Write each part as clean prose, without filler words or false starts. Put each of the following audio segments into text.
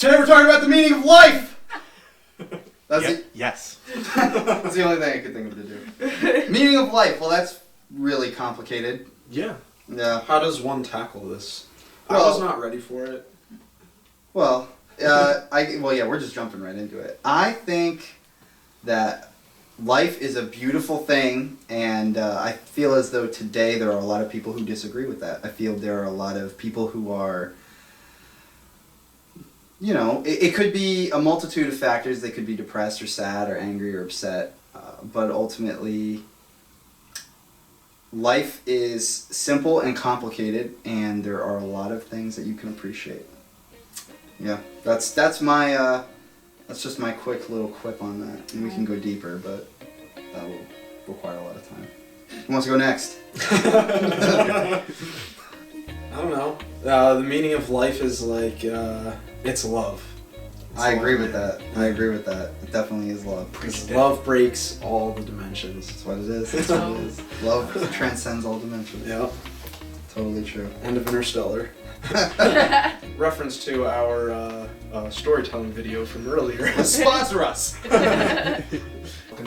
Today we're talking about the meaning of life! That's it. Yes. That's the only thing I could think of to do. Meaning of life. Well, that's really complicated. Yeah. Yeah. How does one tackle this? Well, I was not ready for it. Well, we're just jumping right into it. I think that life is a beautiful thing, and I feel as though today there are a lot of people who disagree with that. I feel there are a lot of people who are, you know, it could be a multitude of factors. They could be depressed or sad or angry or upset, but ultimately life is simple and complicated, and there are a lot of things that you can appreciate. Yeah, that's just my quick little quip on that, and we can go deeper, but that will require a lot of time. Who wants to go next? I don't know. The meaning of life is like, it's love. I agree with that. It definitely is love. Because love breaks all the dimensions. That's what it is. That's what it is. Love transcends all dimensions. Yeah. Totally true. End of Interstellar. Reference to our storytelling video from earlier. Sponsor us!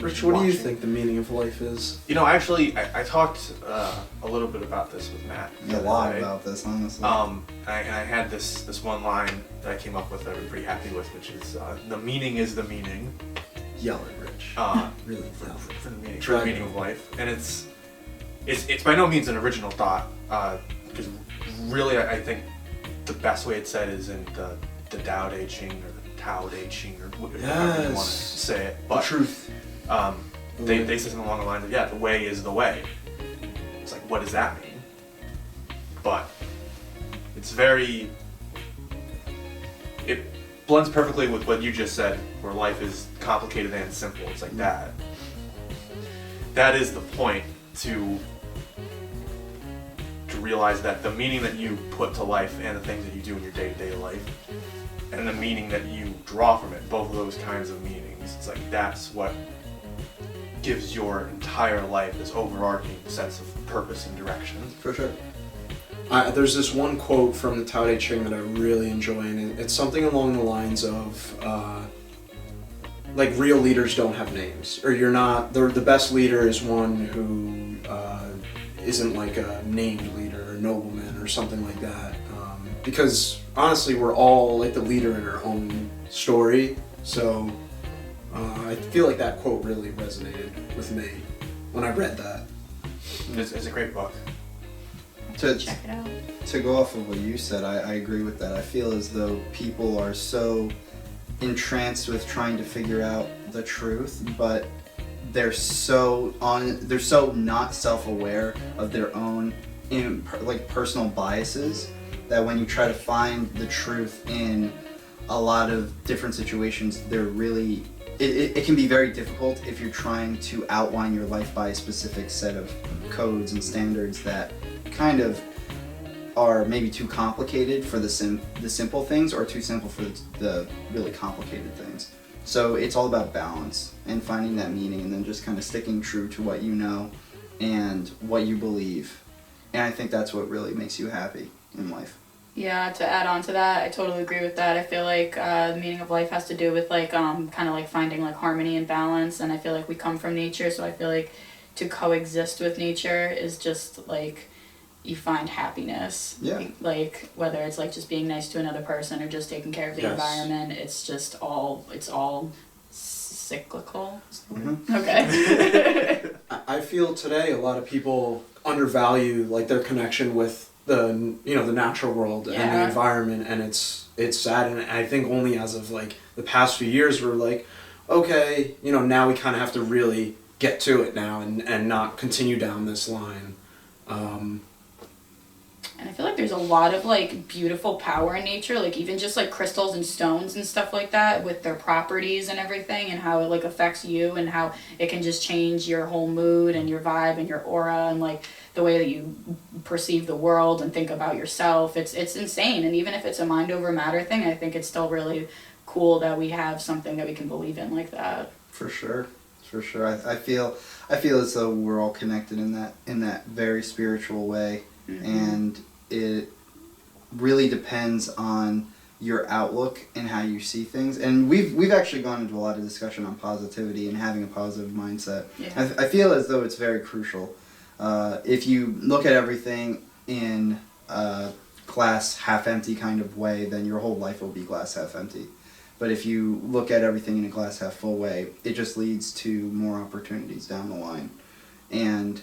Rich, what do you think the meaning of life is? You know, actually, I talked a little bit about this with Matt. A lot about this, honestly. And I had this one line that I came up with that I'm pretty happy with, which is, the meaning is the meaning. Yell it, Rich. Really yell it. For the meaning of life. And it's by no means an original thought, because really I think the best way it's said is in the Tao Te Ching or the Tao Te Ching or whatever you want to say it. But the truth. They say something along the lines of, yeah, the way is the way. It's like, what does that mean? But it's it blends perfectly with what you just said, where life is complicated and simple. It's like that. That is the point to realize that the meaning that you put to life and the things that you do in your day-to-day life and the meaning that you draw from it, both of those kinds of meanings, it's like that's what gives your entire life this overarching sense of purpose and direction. For sure. There's this one quote from the Tao Te Ching that I really enjoy, and it's something along the lines of like, real leaders don't have names, or the best leader is one who isn't like a named leader or nobleman or something like that, because honestly we're all like the leader in our own story. So I feel like that quote really resonated with me when I read that. It's a great book. Check it out. To go off of what you said, I agree with that. I feel as though people are so entranced with trying to figure out the truth, but they're so not self-aware of their own personal biases, that when you try to find the truth in a lot of different situations, it can be very difficult if you're trying to outline your life by a specific set of codes and standards that kind of are maybe too complicated for the simple things, or too simple for the really complicated things. So it's all about balance and finding that meaning, and then just kind of sticking true to what you know and what you believe. And I think that's what really makes you happy in life. Yeah, to add on to that, I totally agree with that. I feel like the meaning of life has to do with like kind of like finding like harmony and balance, and I feel like we come from nature, so I feel like to coexist with nature is just like you find happiness. Yeah. Like whether it's like just being nice to another person or just taking care of the environment, it's all cyclical. Mm-hmm. Okay. I feel today a lot of people undervalue like their connection with the natural world and the environment, and it's sad. And I think only as of like the past few years we're like, okay, now we kind of have to really get to it now and not continue down this line. And I feel like there's a lot of like beautiful power in nature, like even just like crystals and stones and stuff like that, with their properties and everything, and how it like affects you, and how it can just change your whole mood and your vibe and your aura and like the way that you perceive the world and think about yourself. It's insane. And even if it's a mind over matter thing, I think it's still really cool that we have something that we can believe in like that. For sure. I feel as though we're all connected in that very spiritual way. Mm-hmm. And it really depends on your outlook and how you see things. And we've actually gone into a lot of discussion on positivity and having a positive mindset. Yeah. I feel as though it's very crucial. If you look at everything in a glass half empty kind of way, then your whole life will be glass half empty. But if you look at everything in a glass half full way, it just leads to more opportunities down the line. And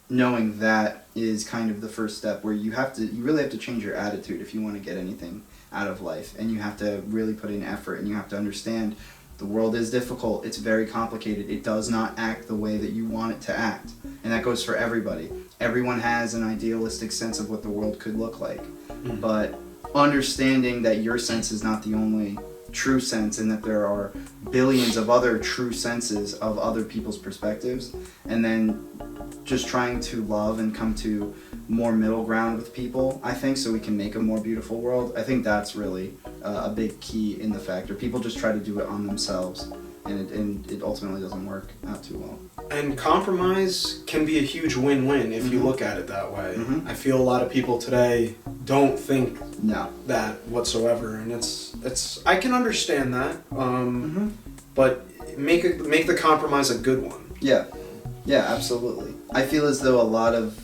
knowing that is kind of the first step where you really have to change your attitude if you want to get anything out of life. And you have to really put in effort, and you have to understand the world is difficult. It's very complicated. It does not act the way that you want it to act. And that goes for everybody. Everyone has an idealistic sense of what the world could look like. Mm-hmm. But understanding that your sense is not the only true sense, and that there are billions of other true senses of other people's perspectives, and then just trying to love and come to more middle ground with people, I think, so we can make a more beautiful world. I think that's really a big key in the factor. People just try to do it on themselves, and it ultimately doesn't work out too well. And compromise can be a huge win-win if you look at it that way. Mhm. I feel a lot of people today don't think No. that whatsoever, and it's I can understand that, but make the compromise a good one. Yeah, absolutely. I feel as though a lot of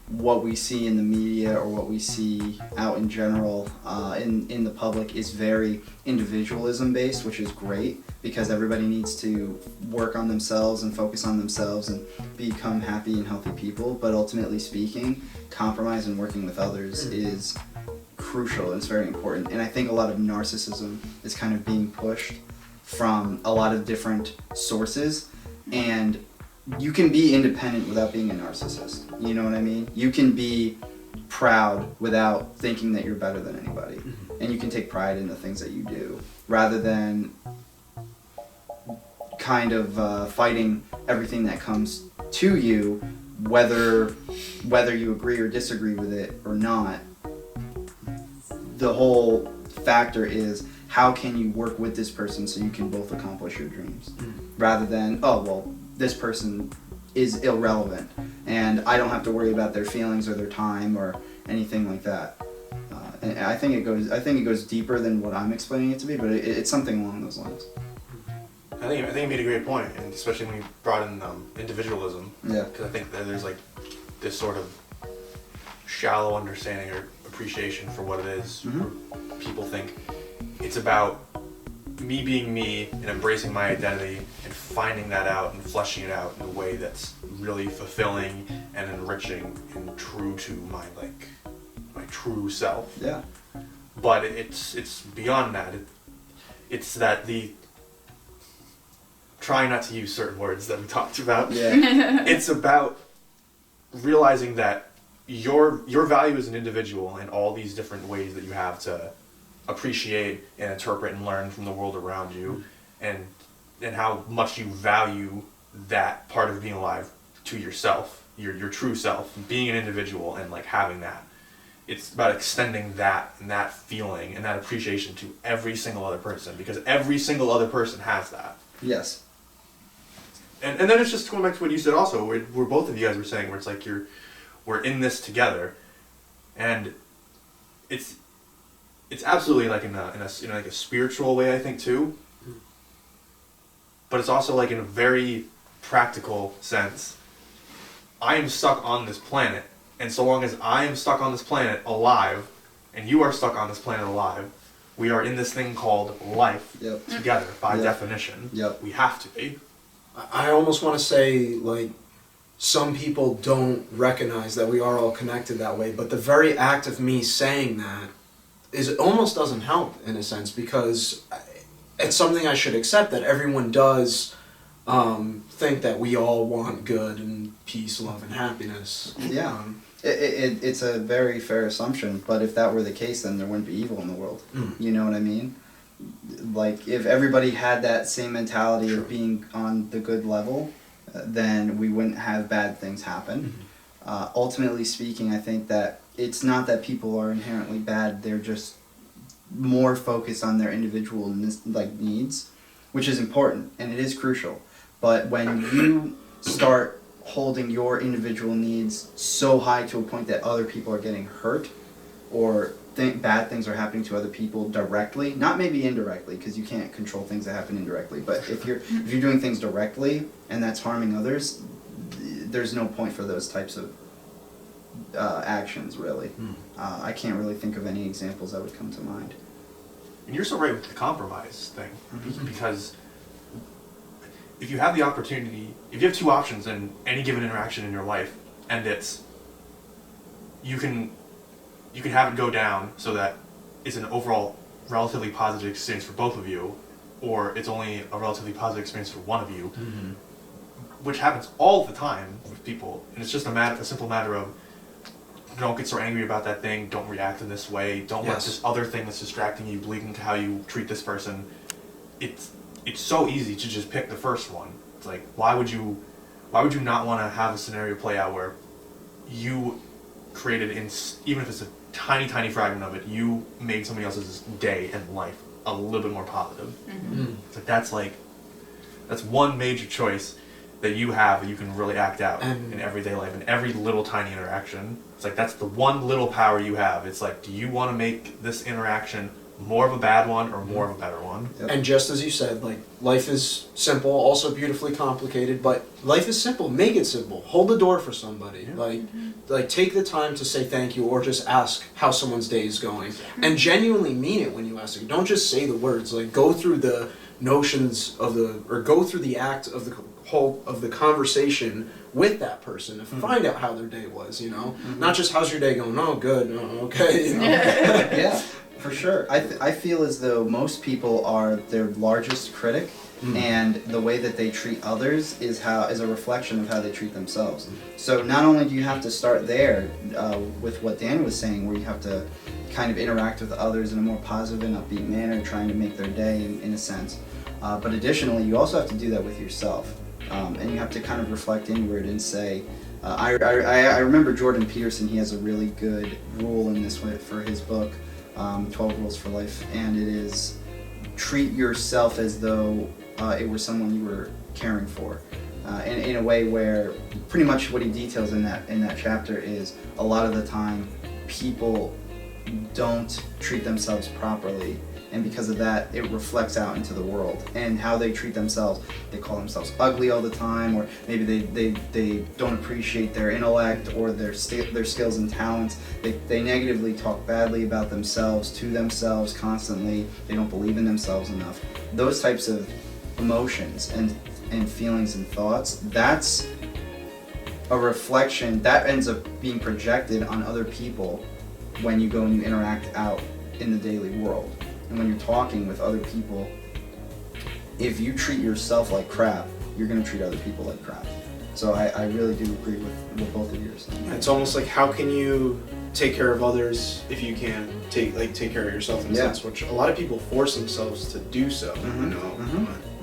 what we see in the media or what we see out in general in the public is very individualism based, which is great because everybody needs to work on themselves and focus on themselves and become happy and healthy people. But ultimately speaking, compromise and working with others is crucial, and it's very important. And I think a lot of narcissism is kind of being pushed from a lot of different sources, and you can be independent without being a narcissist. You know what I mean? You can be proud without thinking that you're better than anybody. And you can take pride in the things that you do rather than kind of fighting everything that comes to you, whether you agree or disagree with it or not. The whole factor is, how can you work with this person so you can both accomplish your dreams? Rather than, oh, well, this person is irrelevant and I don't have to worry about their feelings or their time or anything like that. And I think it goes deeper than what I'm explaining it to be, but it's something along those lines. I think you made a great point, and especially when you brought in individualism. Yeah. Because I think that there's like this sort of shallow understanding or appreciation for what it is. Mhm. People think it's about me being me and embracing my identity and finding that out and fleshing it out in a way that's really fulfilling and enriching and true to my true self. Yeah. But it's beyond that. It's that the trying not to use certain words that we talked about. Yeah. It's about realizing that your value as an individual and all these different ways that you have to appreciate and interpret and learn from the world around you, and how much you value that part of being alive to yourself, your true self, being an individual and like having that. It's about extending that and that feeling and that appreciation to every single other person, because every single other person has that. Yes. And then it's just going back to what you said also, where both of you guys were saying, where it's like we're in this together, and it's absolutely like in a spiritual way, I think too. But it's also like in a very practical sense. I am stuck on this planet, and so long as I am stuck on this planet alive, and you are stuck on this planet alive, we are in this thing called life together by definition. Yep. We have to be. I almost want to say, like, some people don't recognize that we are all connected that way, but the very act of me saying that it almost doesn't help in a sense, because it's something I should accept, that everyone does think that we all want good and peace, love, and happiness. Yeah. It's a very fair assumption, but if that were the case, then there wouldn't be evil in the world. You know what I mean? Like, if everybody had that same mentality of being on the good level, then we wouldn't have bad things happen. Ultimately speaking, I think that it's not that people are inherently bad, they're just more focused on their individual needs, which is important, and it is crucial. But when you start holding your individual needs so high to a point that other people are getting hurt, or bad things are happening to other people directly, not maybe indirectly, because you can't control things that happen indirectly, but if you're doing things directly and that's harming others, there's no point for those types of actions, really. I can't really think of any examples that would come to mind. And you're so right with the compromise thing, because if you have the opportunity, if you have two options in any given interaction in your life, and it's you can have it go down so that it's an overall relatively positive experience for both of you, or it's only a relatively positive experience for one of you, which happens all the time with people, and it's just a simple matter of don't get so angry about that thing, don't react in this way, don't let this other thing that's distracting you bleed into how you treat this person. It's so easy to just pick the first one. It's like, why would you not want to have a scenario play out where you created, even if it's a tiny fragment of it, you made somebody else's day and life a little bit more positive. It's like that's one major choice that you have that you can really act out in everyday life, in every little tiny interaction. It's like that's the one little power you have. It's like, do you want to make this interaction more of a bad one or more of a better one? And just as you said, like, life is simple, also beautifully complicated, but life is simple. Make it simple. Hold the door for somebody. Like take the time to say thank you, or just ask how someone's day is going, and genuinely mean it when you ask it. Don't just say the words. Like, go through the notions of go through the act of the whole of the conversation with that person to find out how their day was. Not just how's your day going. Oh, good. Oh, okay. Yeah. For sure. I feel as though most people are their largest critic, and the way that they treat others is a reflection of how they treat themselves. So not only do you have to start there with what Dan was saying, where you have to kind of interact with others in a more positive and upbeat manner, trying to make their day in a sense, but additionally you also have to do that with yourself, and you have to kind of reflect inward and say, I remember Jordan Peterson, he has a really good rule in this way for his book, 12 Rules for Life, and it is treat yourself as though it were someone you were caring for, in a way where pretty much what he details in that chapter is a lot of the time people don't treat themselves properly, and because of that it reflects out into the world and how they treat themselves. They call themselves ugly all the time, or maybe they don't appreciate their intellect or their skills and talents. They negatively talk badly about themselves to themselves constantly. They don't believe in themselves enough. Those types of emotions and feelings and thoughts, that's a reflection that ends up being projected on other people when you go and you interact out in the daily world. And when you're talking with other people, if you treat yourself like crap, you're going to treat other people like crap. So I really do agree with what both of you are saying. It's almost like, how can you take care of others if you can't take care of yourself in a sense, which a lot of people force themselves to do so.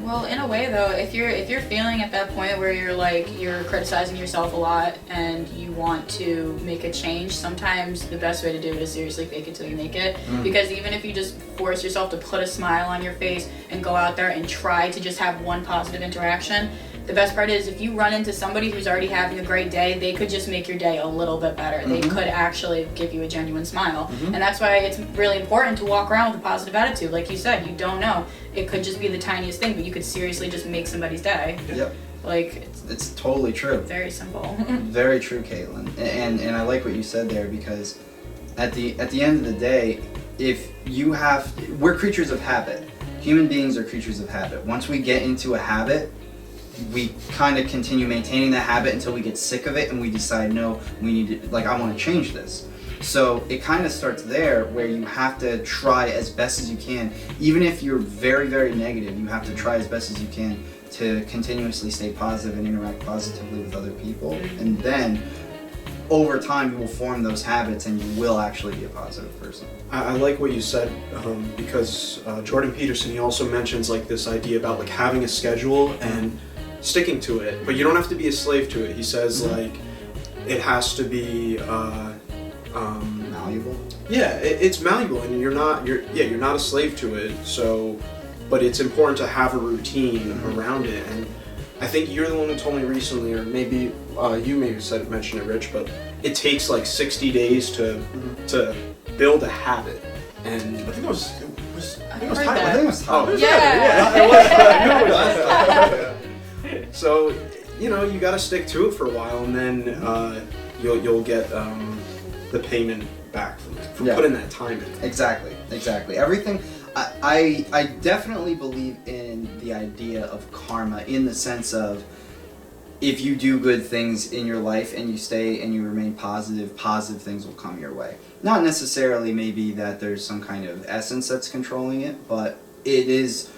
Well, in a way though, if you're feeling at that point where you're criticizing yourself a lot and you want to make a change, sometimes the best way to do it is seriously fake it till you make it. Because even if you just force yourself to put a smile on your face and go out there and try to just have one positive interaction, the best part is if you run into somebody who's already having a great day, they could just make your day a little bit better. They could actually give you a genuine smile. And that's why it's really important to walk around with a positive attitude. Like you said, you don't know. It could just be the tiniest thing, but you could seriously just make somebody's day. Yep. Like, it's totally true. Very simple. Very true, Caitlin. And I like what you said there, because at the end of the day, we're creatures of habit. Human beings are creatures of habit. Once we get into a habit, we kind of continue maintaining that habit until we get sick of it and we decide, no, we need to, I want to change this. So it kind of starts there, where you have to try as best as you can. Even if you're very, very negative, you have to try as best as you can to continuously stay positive and interact positively with other people. And then over time you will form those habits and you will actually be a positive person. I like what you said, because Jordan Peterson, he also mentions this idea about having a schedule and sticking to it, but you don't have to be a slave to it. He says it has to be malleable. Yeah, it's malleable, and you're not a slave to it. So, but it's important to have a routine around it. And I think you're the one who told me recently, or maybe you mentioned it, Rich, but it takes like 60 days to build a habit. And I think it was I it was heard time. that. I think it was time. Yeah. so, you know, you got to stick to it for a while, and then you'll get the payment back from putting that time in. Exactly. Everything. I definitely believe in the idea of karma in the sense of if you do good things in your life and you stay and you remain positive things will come your way. Not necessarily maybe that there's some kind of essence that's controlling it, but it's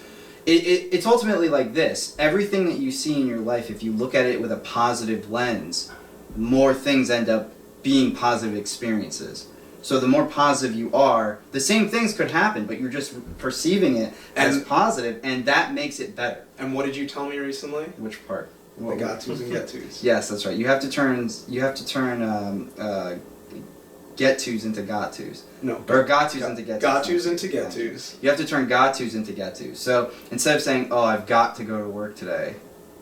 ultimately like this. Everything that you see in your life, if you look at it with a positive lens, more things end up being positive experiences. So the more positive you are, the same things could happen, but you're just perceiving it as positive, and that makes it better. And what did you tell me recently? Which part? The got tos and get tos. Yes, that's right. You have to turn get tos into got tos. No. Or got tos into get tos. Got tos into get tos. You have to turn got tos into get tos. So instead of saying, "Oh, I've got to go to work today,"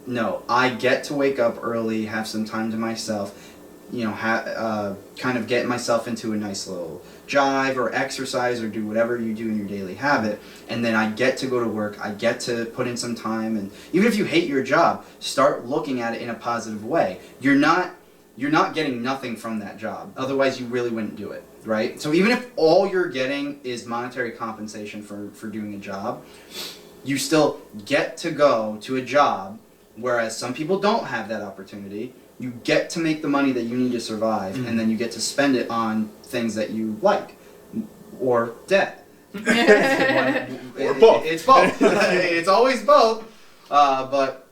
no, I get to wake up early, have some time to myself. You know, kind of get myself into a nice little jive or exercise or do whatever you do in your daily habit, and then I get to go to work, I get to put in some time, and even if you hate your job, start looking at it in a positive way. You're not getting nothing from that job, otherwise you really wouldn't do it, right? So even if all you're getting is monetary compensation for doing a job, you still get to go to a job, whereas some people don't have that opportunity. You get to make the money that you need to survive, and then you get to spend it on things that you like, or debt. Or both. It's both. It's always both. But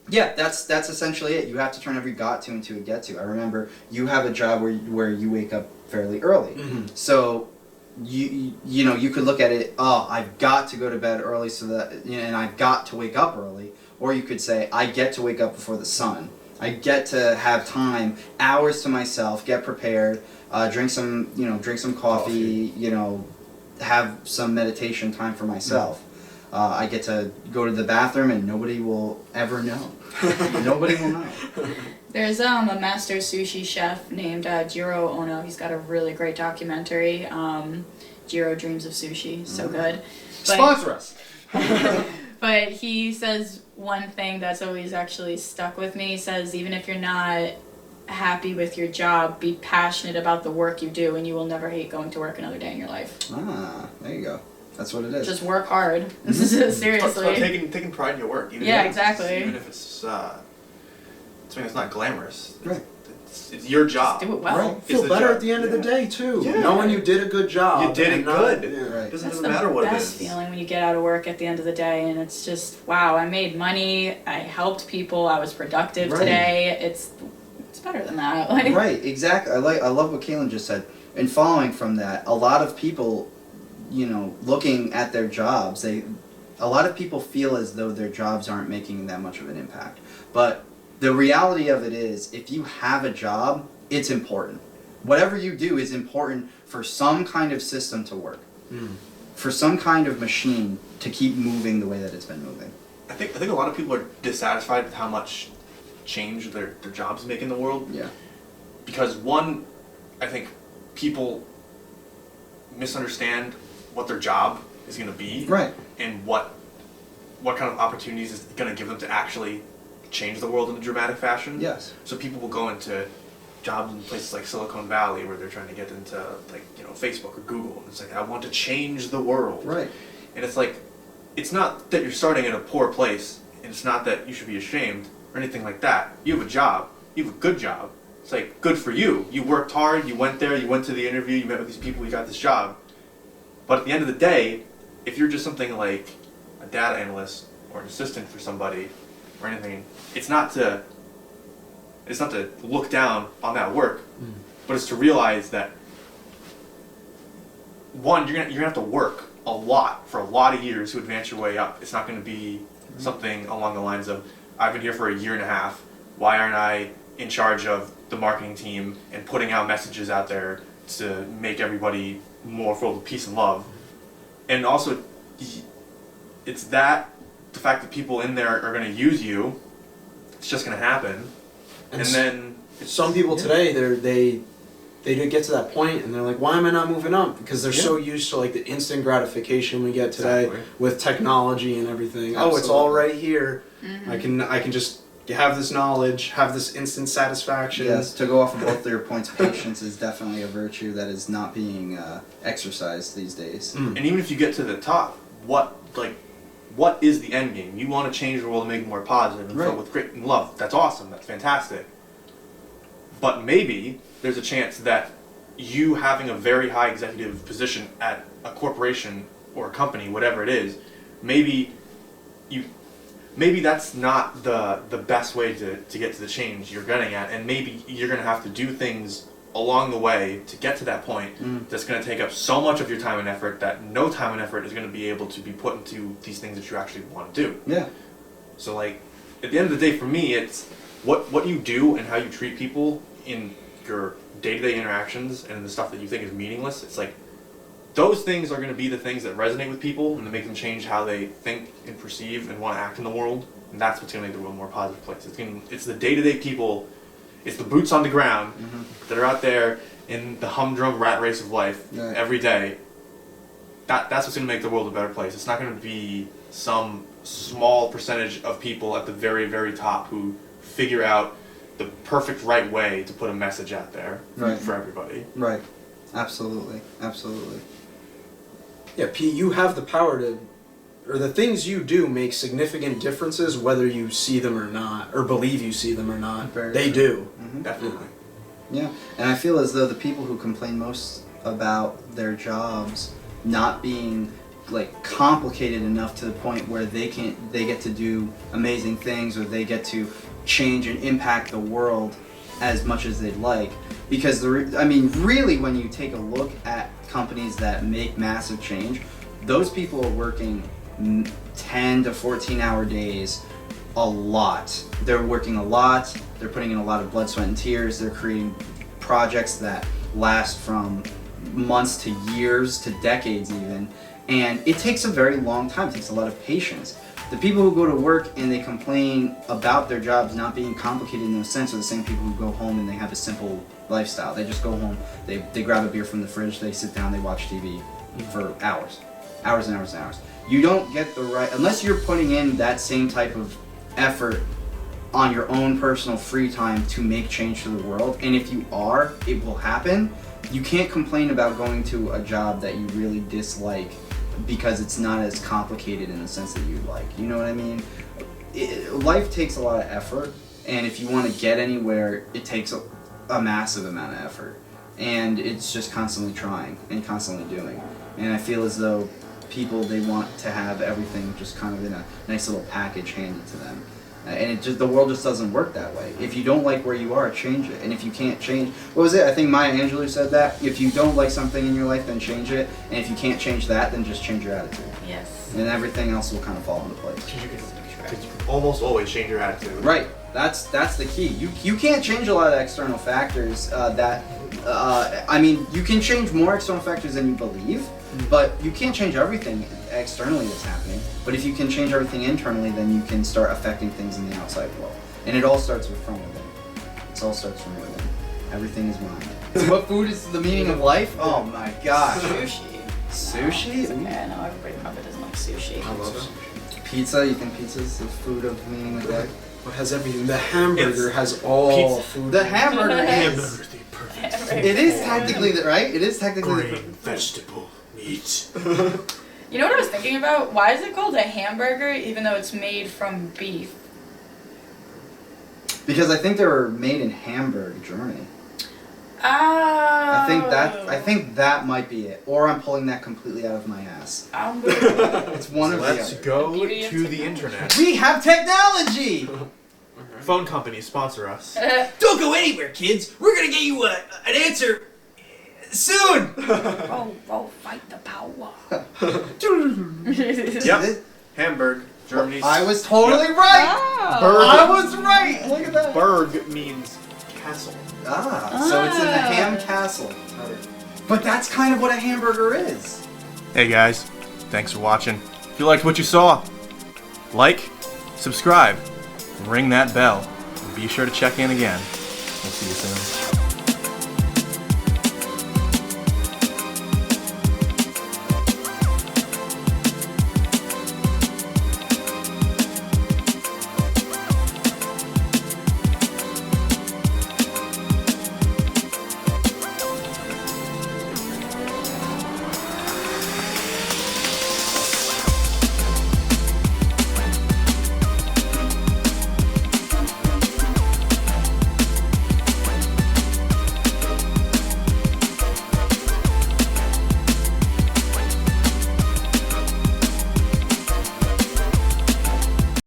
yeah, that's essentially it. You have to turn every got to into a get to. I remember you have a job where you wake up fairly early, so you know you could look at it. Oh, I've got to go to bed early so that and I've got to wake up early, or you could say I get to wake up before the sun. I get to have time, hours to myself, get prepared, drink some coffee, have some meditation time for myself. I get to go to the bathroom and nobody will ever know. Nobody will know. There's a master sushi chef named Jiro Ono. He's got a really great documentary, Jiro Dreams of Sushi. So good. Sponsor us. But he says one thing that's always actually stuck with me. He says, even if you're not happy with your job, be passionate about the work you do, and you will never hate going to work another day in your life. Ah, there you go. That's what it is. Just work hard. Seriously. It's about taking pride in your work. Exactly. Even if it's something that's not glamorous. Right. It's your job. Just do it well. Right. Feel better job. at the end of the day too. Yeah. Knowing you did a good job. You did it good. Right. It doesn't That's matter what it is. the best feeling when you get out of work at the end of the day and it's just, wow, I made money, I helped people, I was productive today. It's better than that. Right, exactly. I love what Kaylin just said. And following from that, a lot of people, looking at their jobs, a lot of people feel as though their jobs aren't making that much of an impact. But the reality of it is, if you have a job, it's important. Whatever you do is important for some kind of system to work, for some kind of machine to keep moving the way that it's been moving. I think a lot of people are dissatisfied with how much change their jobs make in the world. Yeah. Because one, I think people misunderstand what their job is going to be. Right. And what kind of opportunities it's going to give them to actually change the world in a dramatic fashion. Yes. So people will go into jobs in places like Silicon Valley where they're trying to get into Facebook or Google, and it's like, I want to change the world. Right. And it's like, it's not that you're starting in a poor place, and it's not that you should be ashamed or anything like that. You have a job. You have a good job. It's like, good for you. You worked hard, you went there, you went to the interview, you met with these people, you got this job. But at the end of the day, if you're just something like a data analyst or an assistant for somebody or anything, it's not to look down on that work, but it's to realize that one, you're gonna have to work a lot for a lot of years to advance your way up. It's not going to be something along the lines of, I've been here for a year and a half, why aren't I in charge of the marketing team and putting out messages out there to make everybody more full of peace and love. And also, it's the fact that people in there are going to use you it's just gonna happen, and s- then some people today they do get to that point and they're like, why am I not moving up? Because they're so used to like the instant gratification we get today Exactly. with technology and everything. Absolutely. Oh, it's all right here. I can just have this knowledge, have this instant satisfaction. Yes, to go off of both of your points, patience is definitely a virtue that is not being exercised these days. And even if you get to the top, what is the end game? You want to change the world and make it more positive and filled with grit and love. That's awesome. That's fantastic. But maybe there's a chance that you having a very high executive position at a corporation or a company, whatever it is, maybe that's not the best way to get to the change you're getting at, and maybe you're going to have to do things along the way to get to that point that's going to take up so much of your time and effort that no time and effort is going to be able to be put into these things that you actually want to do. Yeah. So like, at the end of the day, for me, it's what you do and how you treat people in your day-to-day interactions and the stuff that you think is meaningless. It's like, those things are going to be the things that resonate with people and that make them change how they think and perceive and want to act in the world. And that's what's going to make the world a more positive place. It's the day-to-day people, it's the boots on the ground that are out there in the humdrum rat race of life every day. That's what's going to make the world a better place. It's not going to be some small percentage of people at the very, very top who figure out the perfect right way to put a message out there for everybody. Right. Absolutely. Absolutely. Yeah, Pete, you have the power to, or the things you do make significant differences whether you see them or not, or believe you see them or not. Very They true. do. Definitely. Yeah, and I feel as though the people who complain most about their jobs not being like complicated enough to the point where they get to do amazing things, or they get to change and impact the world as much as they'd like. Because really, when you take a look at companies that make massive change, those people are working 10 to 14-hour days a lot. They're working a lot. They're putting in a lot of blood, sweat, and tears. They're creating projects that last from months to years to decades even. And it takes a very long time. It takes a lot of patience. The people who go to work and they complain about their jobs not being complicated in those sense are the same people who go home and they have a simple lifestyle. They just go home, they grab a beer from the fridge, they sit down, they watch TV for hours. Hours and hours and hours. You don't get the right, unless you're putting in that same type of effort on your own personal free time to make change to the world, and if you are, it will happen. You can't complain about going to a job that you really dislike because it's not as complicated in the sense that you'd like. You know what I mean? Life takes a lot of effort, and if you want to get anywhere, it takes a massive amount of effort. And it's just constantly trying and constantly doing. And I feel as though people, they want to have everything just kind of in a nice little package handed to them. And the world just doesn't work that way. If you don't like where you are, change it. And if you can't change, what was it? I think Maya Angelou said that. If you don't like something in your life, then change it. And if you can't change that, then just change your attitude. Yes. And everything else will kind of fall into place. Because you can almost always change your attitude. Right. That's the key. You can't change a lot of external factors you can change more external factors than you believe, but you can't change everything externally that's happening. But if you can change everything internally, then you can start affecting things in the outside world. And it all starts from within. It all starts from within. Everything is mind. What food is the meaning of life? Oh my gosh. Sushi. Sushi? Oh, yeah, I know everybody probably doesn't like sushi. I love sushi. Pizza? You think pizza's the food of meaning of life? It has everything. The hamburger has all pizza. food. The hamburger is. Hamburger's the perfect It is technically right. It is technically. grain, vegetable, meat. You know what I was thinking about? Why is it called a hamburger even though it's made from beef? Because I think they were made in Hamburg, Germany. Oh. I think that might be it. Or I'm pulling that completely out of my ass. It's one of the Let's other. go Beauty of to the technology. internet. We have technology! Phone companies sponsor us. Don't go anywhere, kids. We're gonna get you an answer soon. Roll, fight the power. Yep. Hamburg, Germany. I was totally right. Berg. I was right. Look at that. Berg means castle. So it's in the Ham Castle. But that's kind of what a hamburger is. Hey guys, thanks for watching. If you liked what you saw, like, subscribe, ring that bell. And be sure to check in again. We'll see you soon.